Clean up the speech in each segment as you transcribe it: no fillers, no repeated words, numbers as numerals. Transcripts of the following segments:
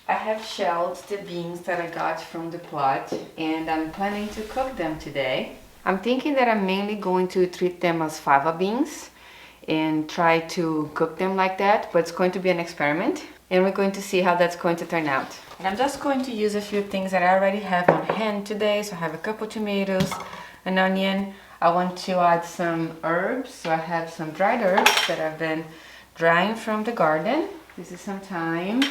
I have shelled the beans that I got from the plot, and I'm planning to cook them today. I'm thinking that I'm mainly going to treat them as fava beans and try to cook them like that, but it's going to be an experiment and we're going to see how that's going to turn out. And I'm just going to use a few things that I already have on hand today. So I have a couple tomatoes, an onion. I want to add some herbs, so I have some dried herbs that I've been drying from the garden. This is some thyme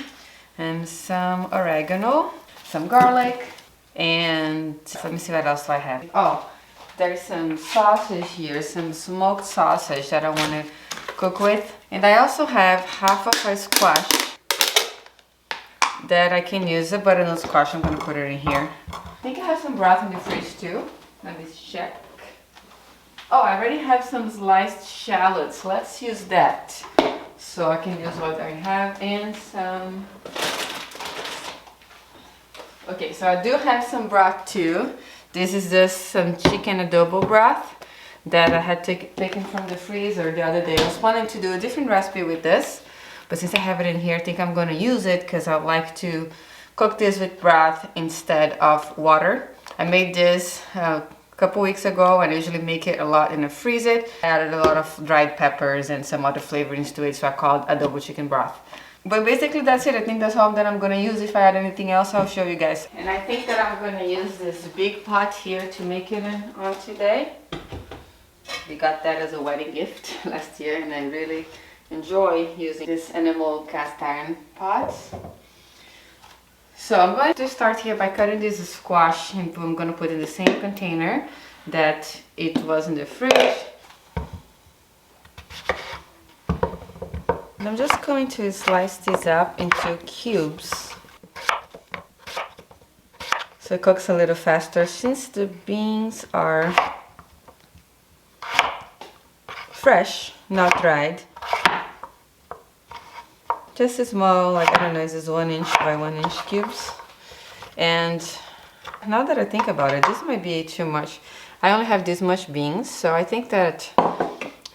and some oregano, some garlic, and let me see what else I have. Oh, there's some sausage here, some smoked sausage that I want to cook with. And I also have half of a squash that I can use, a butternut squash. I'm going to put it in here. I think I have some broth in the fridge too. Let me check. Oh, I already have some sliced shallots. Let's use that. So I can use what I have and some... Okay, so I do have some broth too. This is just some chicken adobo broth that I had taken from the freezer the other day. I was planning to do a different recipe with this, but since I have it in here, I think I'm going to use it because I like to cook this with broth instead of water. I made this a couple weeks ago, and I usually make it a lot and I freeze it. I added a lot of dried peppers and some other flavorings to it, so I called adobo chicken broth. But basically that's it. I think that's all that I'm going to use. If I add anything else, I'll show you guys. And I think that I'm going to use this big pot here to make it on today. We got that as a wedding gift last year, and I really enjoy using this enamel cast iron pots. So I'm going to start here by cutting this squash, and I'm going to put in the same container that it was in the fridge. And I'm just going to slice this up into cubes so it cooks a little faster. Since the beans are fresh, not dried, just a small, like, I don't know, this is 1 inch by 1 inch cubes. And now that I think about it, this might be too much. I only have this much beans, so I think that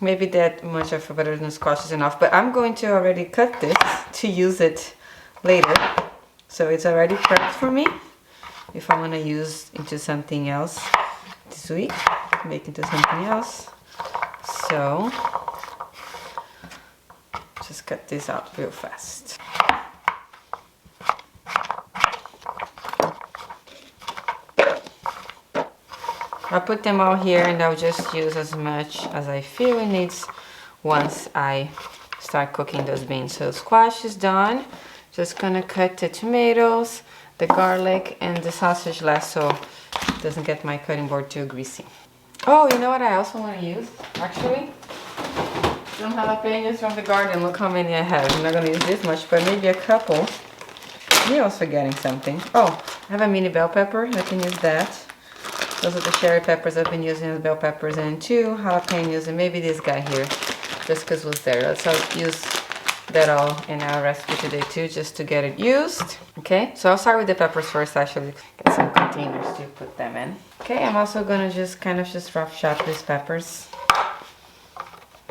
maybe that much of a butternut squash is enough. But I'm going to already cut this to use it later, so it's already prepped for me if I want to use into something else this week, make into something else. So just cut this out real fast. I'll put them all here, and I'll just use as much as I feel it needs once I start cooking those beans. So squash is done. Just gonna cut the tomatoes, the garlic, and the sausage last so it doesn't get my cutting board too greasy. Oh, you know what I also want to use? Actually, some jalapeños from the garden. Look how many I have. I'm not gonna use this much, but maybe a couple. You're also getting something. Oh, I have a mini bell pepper. I can use that. Those are the cherry peppers I've been using as bell peppers, and 2 jalapeños, and maybe this guy here, just because it was there. Let's use that all in our recipe today too, just to get it used. Okay, so I'll start with the peppers first, actually. Get some containers to put them in. Okay, I'm also gonna just kind of rough chop these peppers.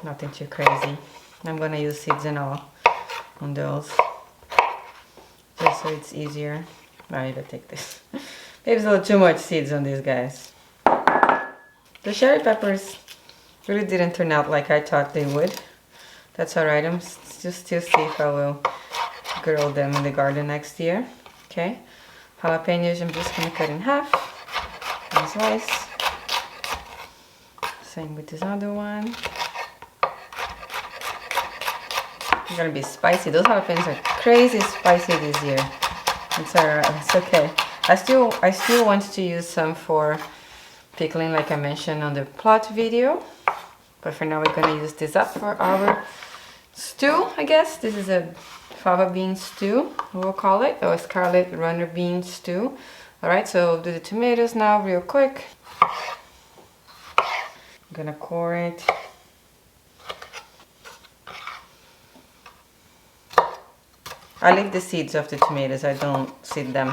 Nothing too crazy. I'm gonna use seeds and all on those, just so it's easier. Maybe I'll take this. Maybe it's a little too much seeds on these guys. The cherry peppers really didn't turn out like I thought they would. That's alright, I'm just still see if I will grow them in the garden next year. Okay, jalapeños I'm just gonna cut in half and slice. Same with this other one. It's gonna be spicy. Those jalapeños are crazy spicy this year. It's alright, it's okay. I still want to use some for pickling, like I mentioned on the plot video. But for now we're gonna use this up for our stew, I guess. This is a fava bean stew, we'll call it, or a Scarlet Runner Beans stew. Alright, so I'll do the tomatoes now real quick. I'm gonna core it. I leave the seeds of the tomatoes, I don't seed them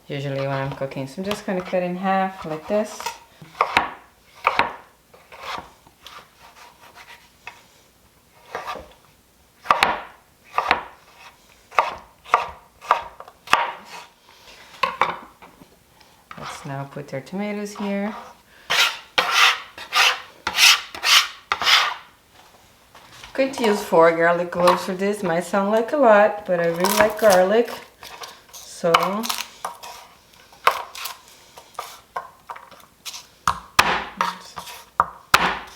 usually when I'm cooking. So I'm just gonna cut in half like this. Now put our tomatoes here. I'm going to use 4 garlic cloves for this. Might sound like a lot, but I really like garlic. So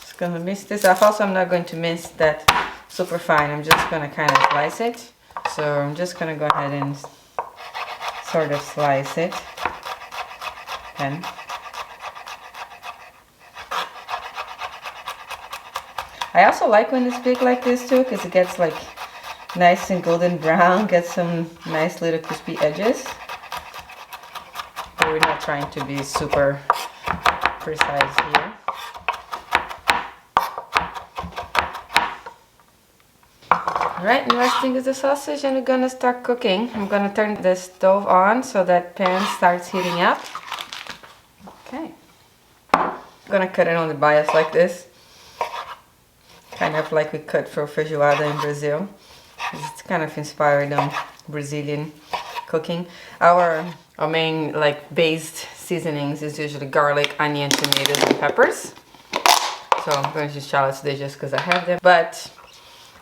just gonna mince this off. Also, I'm not going to mince that super fine. I'm just gonna kind of slice it. So I'm just gonna go ahead and sort of slice it. And I also like when it's big like this too, because it gets like nice and golden brown, gets some nice little crispy edges. But we're not trying to be super precise here. Alright, and last thing is the sausage, and we're gonna start cooking. I'm gonna turn the stove on so that pan starts heating up. Okay. I'm gonna cut it on the bias like this. Kind of like we cut for feijoada in Brazil. It's kind of inspired on Brazilian cooking. Our main like based seasonings is usually garlic, onion, tomatoes, and peppers. So I'm going to use shallots today just because I have them. But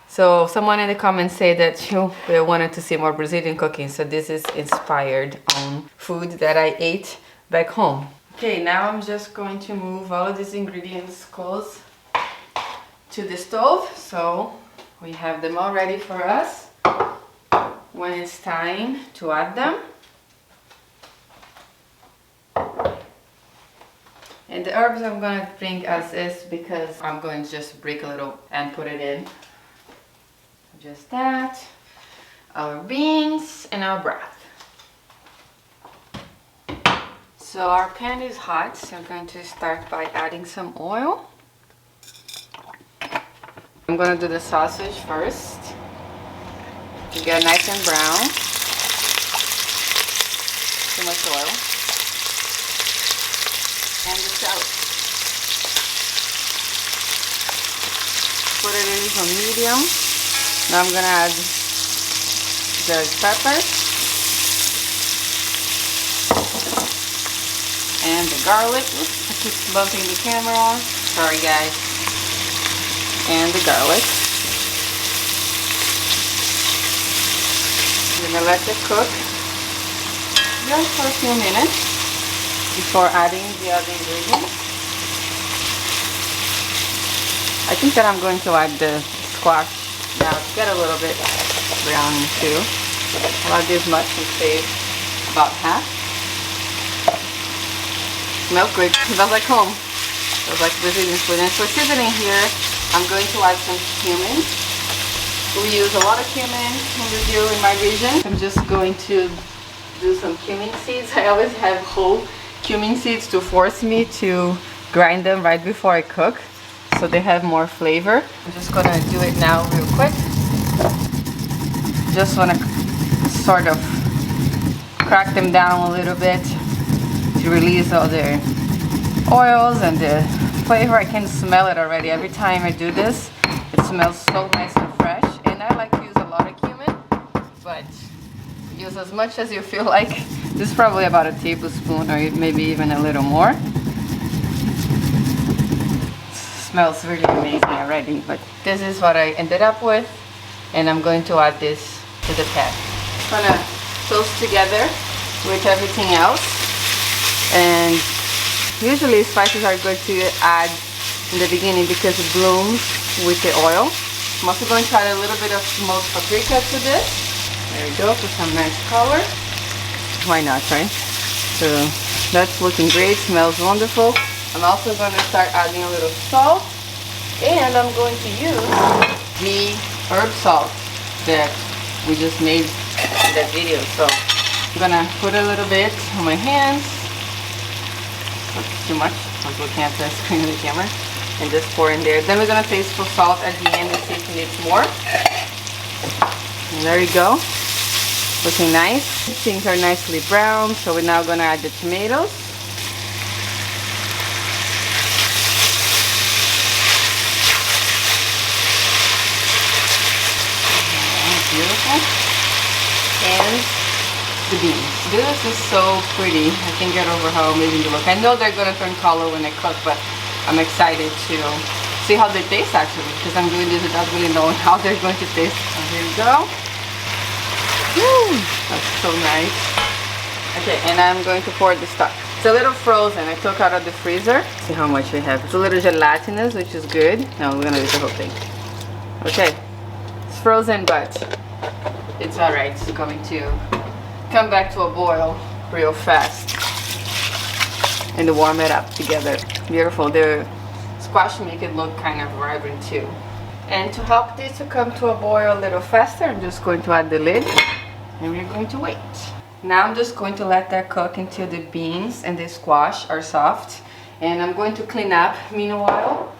so someone in the comments say that they wanted to see more Brazilian cooking. So this is inspired on food that I ate back home. Okay, now I'm just going to move all of these ingredients close to the stove. So we have them all ready for us when it's time to add them. And the herbs I'm going to bring as is because I'm going to just break a little and put it in. Just that, our beans and our broth. So our pan is hot, so I'm going to start by adding some oil. I'm going to do the sausage first to get nice and brown. Too much oil. And the shallot. Put it in for medium. Now I'm going to add the peppers and the garlic. Oops, I keep bumping the camera. Sorry guys. And the garlic. I'm going to let it cook just for a few minutes before adding the other ingredients. I think that I'm going to add the squash now to get a little bit brown too. I'll add this much and save about half. Smells great. Smells like home. Smells like Brazilian food. And for seasoning here, I'm going to add some cumin. We use a lot of cumin in Brazil in my region. I'm just going to do some cumin seeds. I always have whole cumin seeds to force me to grind them right before I cook, so they have more flavor. I'm just gonna do it now real quick. Just wanna sort of crack them down a little bit to release all the oils and the flavor. I can smell it already. Every time I do this, it smells so nice and fresh. And I like to use a lot of cumin, but use as much as you feel like. This is probably about a tablespoon or maybe even a little more. Smells really amazing already, but this is what I ended up with, and I'm going to add this to the pan. I'm gonna toast together with everything else, and usually spices are good to add in the beginning because it blooms with the oil. I'm also going to add a little bit of smoked paprika to this. There we go, for some nice color. Why not, right? So that's looking great, smells wonderful. I'm also going to start adding a little salt, and I'm going to use the herb salt that we just made in that video. So I'm going to put a little bit on my hands. Oops, too much. I was looking at the screen of the camera. And just pour in there. Then we're going to taste for salt at the end and see if it needs more. And there you go. Looking nice. Things are nicely brown, so we're now going to add the tomatoes. Beautiful. And the beans. This is so pretty. I can't get over how amazing they look. I know they're gonna turn color when I cook, but I'm excited to see how they taste actually, because I'm doing this without really knowing how they're going to taste. So here we go. Woo, that's so nice. Okay, and I'm going to pour the stock. It's a little frozen. I took out of the freezer. See how much we have. It's a little gelatinous, which is good. Now we're gonna use the whole thing. Okay, it's frozen, but it's all right. It's going to come back to a boil real fast and warm it up together. Beautiful. The squash make it look kind of vibrant too. And to help this to come to a boil a little faster, I'm just going to add the lid and we're going to wait. Now I'm just going to let that cook until the beans and the squash are soft, and I'm going to clean up meanwhile.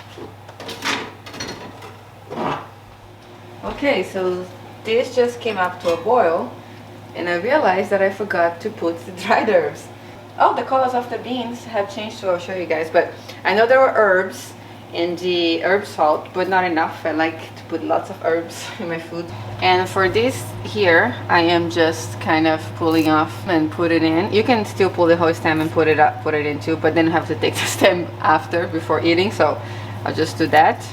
Okay, so this just came up to a boil, and I realized that I forgot to put the dried herbs. Oh, the colors of the beans have changed, so I'll show you guys. But I know there were herbs in the herb salt, but not enough. I like to put lots of herbs in my food. And for this here, I am just kind of pulling off and put it in. You can still pull the whole stem and put it in too, but then have to take the stem after, before eating, so I'll just do that.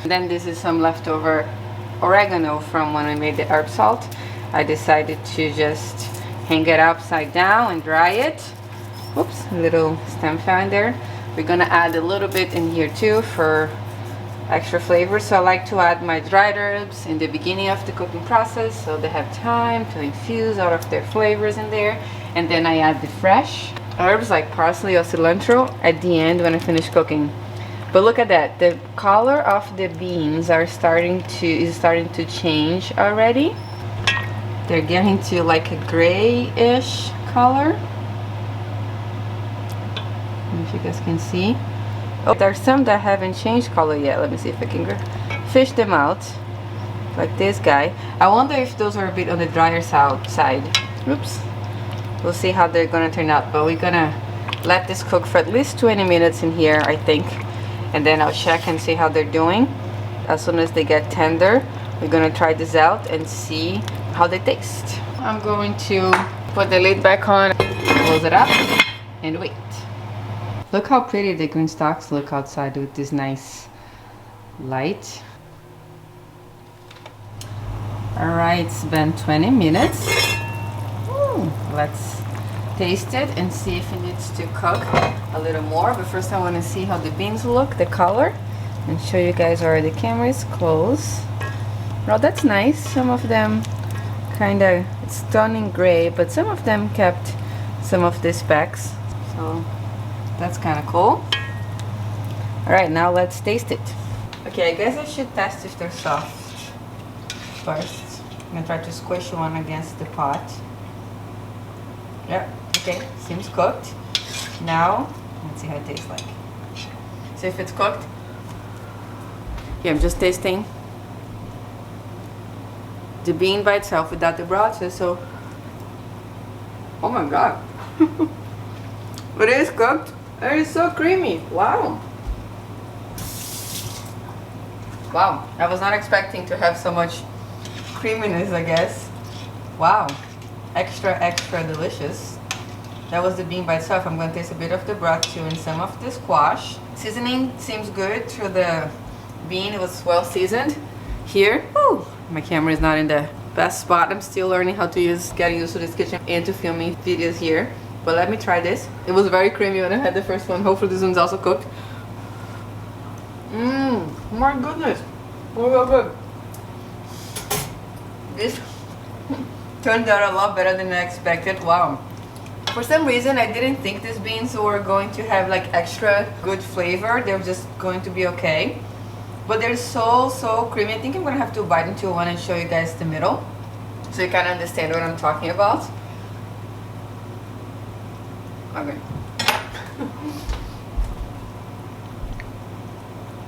And then this is some leftover oregano from when I made the herb salt. I decided to just hang it upside down and dry it. Oops, a little stem fell in there. We're gonna add a little bit in here too for extra flavor. So I like to add my dried herbs in the beginning of the cooking process so they have time to infuse all of their flavors in there, and then I add the fresh herbs like parsley or cilantro at the end when I finish cooking. But look at that, the color of the beans is starting to change already. They're getting to like a grayish color. I don't know if you guys can see. Oh, there's some that haven't changed color yet. Let me see if I can fish them out. Like this guy. I wonder if those are a bit on the drier side. Oops. We'll see how they're gonna turn out. But we're gonna let this cook for at least 20 minutes in here, I think. And then I'll check and see how they're doing. As soon as they get tender, we're gonna try this out and see how they taste. I'm going to put the lid back on, close it up, and wait. Look how pretty the green stalks look outside with this nice light. Alright, it's been 20 minutes. Let's taste it and see if it needs to cook a little more. But first I want to see how the beans look, the color, and show you guys where the camera is close. Well, that's nice. Some of them kind of stunning gray, but some of them kept some of the specks. So that's kind of cool. Alright, now let's taste it. Okay, I guess I should test if they're soft first. I'm gonna try to squish one against the pot. Yep, okay, seems cooked. Now, let's see how it tastes like. See if it's cooked. Here, I'm just tasting the bean by itself without the broth. So, oh my god. It is cooked. It is so creamy. Wow. Wow, I was not expecting to have so much creaminess, I guess. Wow, extra delicious. That was the bean by itself. I'm going to taste a bit of the broth too and some of the squash. Seasoning seems good to the bean. It was well seasoned. Here, whew, my camera is not in the best spot. I'm still learning how to getting used to this kitchen and to filming videos here. But let me try this. It was very creamy when I had the first one. Hopefully this one's also cooked. My goodness. Oh, good. This turned out a lot better than I expected. Wow. For some reason I didn't think these beans were going to have like extra good flavor. They're just going to be okay. But they're so creamy. I think I'm gonna have to bite into one and show you guys the middle, so you kind of understand what I'm talking about. Okay.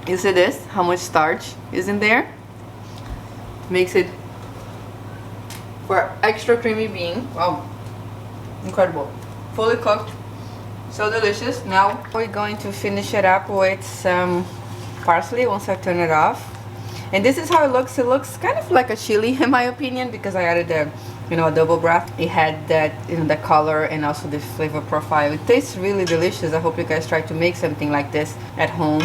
You see this? How much starch is in there? Makes it for extra creamy bean. Wow, incredible. Fully cooked, so delicious. Now we're going to finish it up with some parsley once I turn it off. And this is how it looks. It looks kind of like a chili in my opinion, because I added the adobo broth. It had that, the color and also the flavor profile. It tastes really delicious. I hope you guys try to make something like this at home,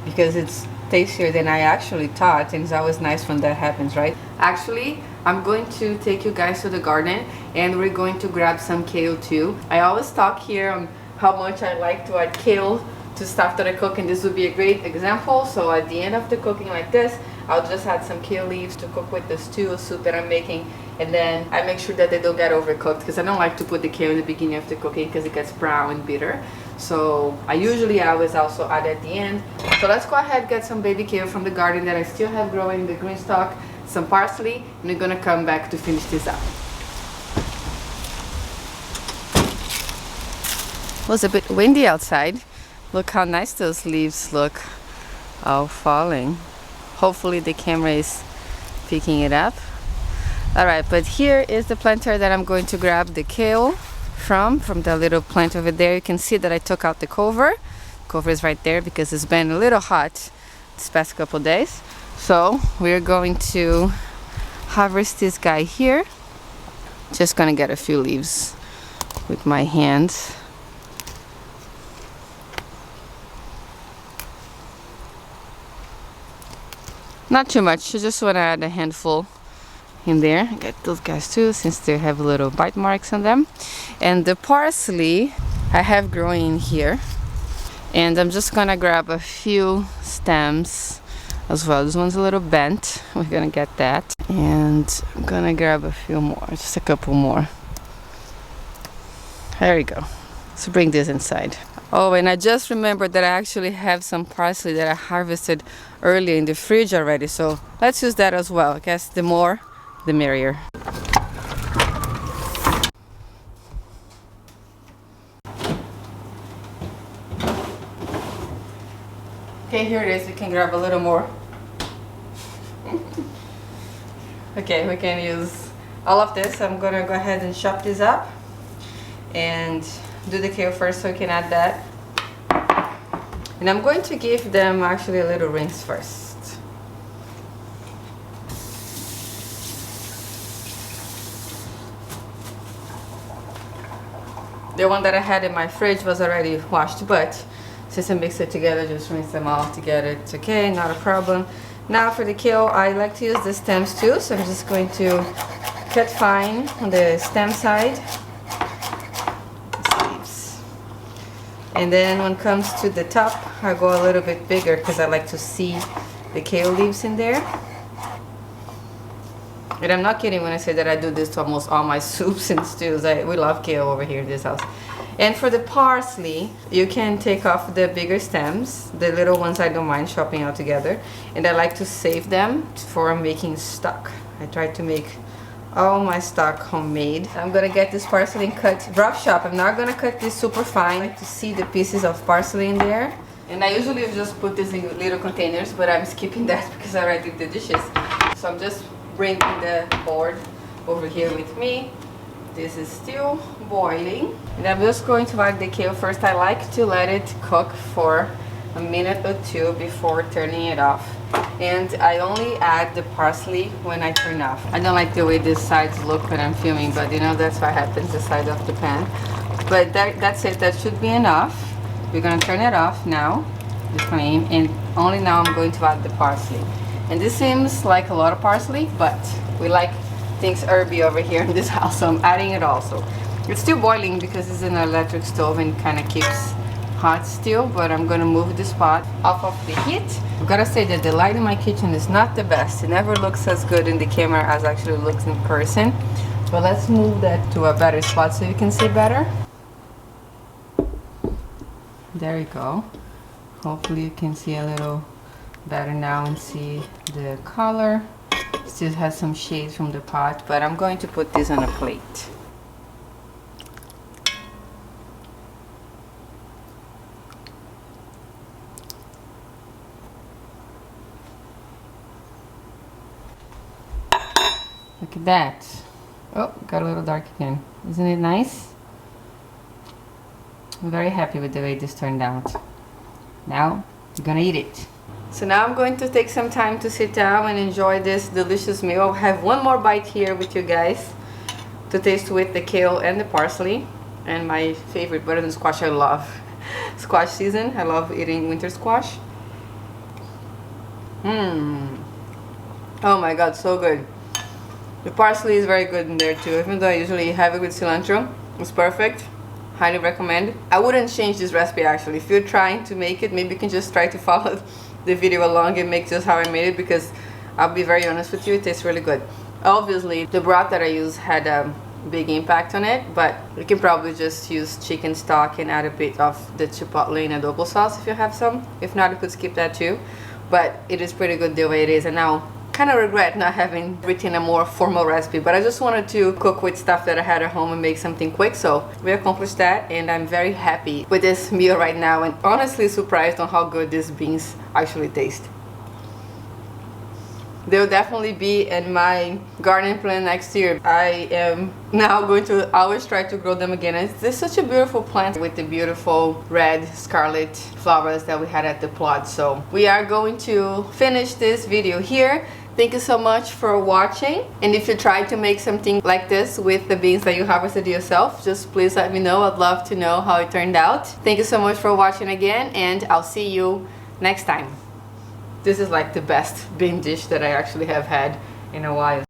because it's tastier than I actually thought, and it's always nice when that happens, right? Actually, I'm going to take you guys to the garden, and we're going to grab some kale too. I always talk here on how much I like to add kale to stuff that I cook, and this would be a great example. So at the end of the cooking like this, I'll just add some kale leaves to cook with the stew or soup that I'm making, and then I make sure that they don't get overcooked, because I don't like to put the kale in the beginning of the cooking because it gets brown and bitter. So I usually always also add at the end. So let's go ahead and get some baby kale from the garden that I still have growing, the green stalk, some parsley, and we're gonna come back to finish this up. It was a bit windy outside. Look how nice those leaves look, all falling. Hopefully the camera is picking it up. Alright, but here is the planter that I'm going to grab the kale from the little plant over there. You can see that I took out the cover. Cover is right there because it's been a little hot this past couple days. So we're going to harvest this guy here. Just gonna get a few leaves with my hands. Not too much, I just want to add a handful in there. Get those guys too, since they have little bite marks on them. And the parsley I have growing in here, and I'm just gonna grab a few stems as well. This one's a little bent, we're gonna get that, and I'm gonna grab a few more, just a couple more. There we go. Let's bring this inside. Oh, and I just remembered that I actually have some parsley that I harvested earlier in the fridge already, so let's use that as well. I guess the more the merrier. Okay, here it is. We can grab a little more. Okay, we can use all of this. I'm gonna go ahead and chop this up and do the kale first, so we can add that. And I'm going to give them actually a little rinse first. The one that I had in my fridge was already washed, but since I mix it together, just rinse them all together. It's okay, not a problem. Now for the kale, I like to use the stems too, so I'm just going to cut fine on the stem side. And then when it comes to the top, I go a little bit bigger because I like to see the kale leaves in there. And I'm not kidding when I say that I do this to almost all my soups and stews. We love kale over here in this house. And for the parsley, you can take off the bigger stems. The little ones I don't mind chopping all together. And I like to save them for making stock. I try to make all my stock homemade. I'm gonna get this parsley and cut rough chop. I'm not gonna cut this super fine. I like to see the pieces of parsley in there. And I usually just put this in little containers, but I'm skipping that because I already did the dishes. So I'm just bringing the board over here with me. This is still boiling. And I'm just going to add the kale first. I like to let it cook for a minute or two before turning it off. And I only add the parsley when I turn off. I don't like the way these sides look when I'm filming, but that's what happens, the side of the pan. But that's it, that should be enough. We're gonna turn it off now, the flame, and only now I'm going to add the parsley. And this seems like a lot of parsley, but we like things herby over here in this house, so I'm adding it also. It's still boiling because it's an electric stove and kind of keeps hot still, but I'm gonna move this pot off of the heat. I've gotta say that the light in my kitchen is not the best. It never looks as good in the camera as actually looks in person. But let's move that to a better spot so you can see better. There you go. Hopefully you can see a little better now and see the color. Still has some shades from the pot, but I'm going to put this on a plate. Look at that. Oh, got a little dark again. Isn't it nice? I'm very happy with the way this turned out. Now, I'm gonna eat it. So now I'm going to take some time to sit down and enjoy this delicious meal. I'll have one more bite here with you guys. to taste with the kale and the parsley. And my favorite butternut squash. I love squash season. I love eating winter squash. Oh my god, so good. The parsley is very good in there too, even though I usually have it with cilantro. It's perfect. Highly recommend. I wouldn't change this recipe actually. If you're trying to make it, maybe you can just try to follow the video along and make just how I made it, because I'll be very honest with you, it tastes really good. Obviously, the broth that I used had a big impact on it, but you can probably just use chicken stock and add a bit of the chipotle and adobo sauce if you have some. If not, you could skip that too. But it is pretty good the way it is, and now kind of regret not having written a more formal recipe, but I just wanted to cook with stuff that I had at home and make something quick, so we accomplished that, and I'm very happy with this meal right now, and honestly surprised on how good these beans actually taste. They'll definitely be in my garden plan next year. I am now going to always try to grow them again. It's such a beautiful plant with the beautiful red scarlet flowers that we had at the plot. So we are going to finish this video here. Thank you so much for watching, and if you try to make something like this with the beans that you harvested yourself, just please let me know. I'd love to know how it turned out. Thank you so much for watching again, and I'll see you next time. This is like the best bean dish that I actually have had in a while.